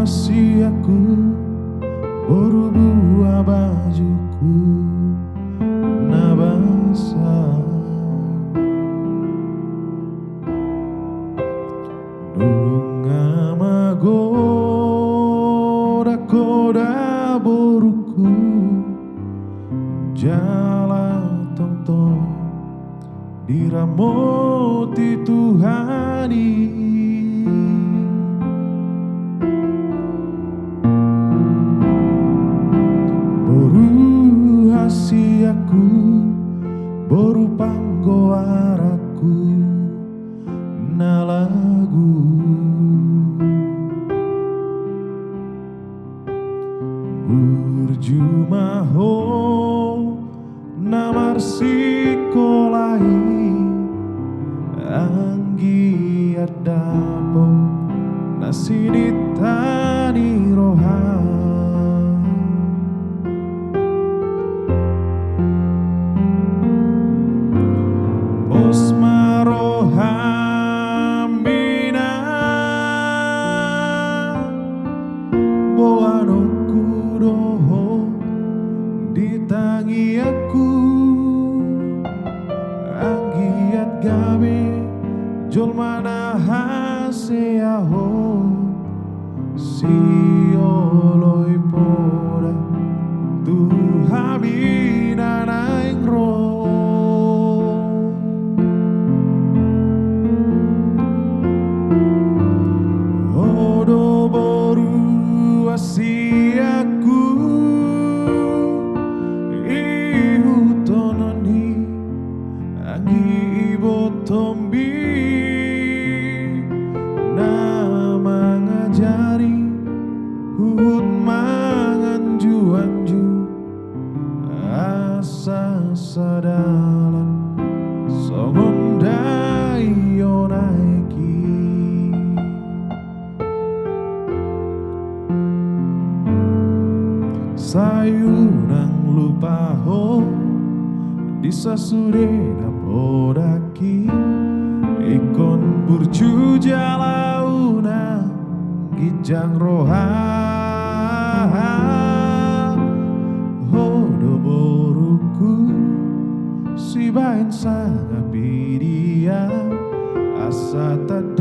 hasiaku boru buah bajuku na basah nunga magoda koda boruku jala tonton diramoti Tuhani boru hasiaku boru panggoaraku na lagu burjumaho na marsikolai anggi adapo nasinitani roha osmarohamina boano kudoho ditangi aku anggiat gabe jolmana haseaho sioloi poda tuhamina naingro odo boru hasiaku ihutononi anggi ibotombi nama ngajari hut mangan juanju asa sadalan songondai yonaiki sayunang lupaho disasudena podaki ikon burju jalauna gijang roha hodo boruku si bain sangat pidia asa tak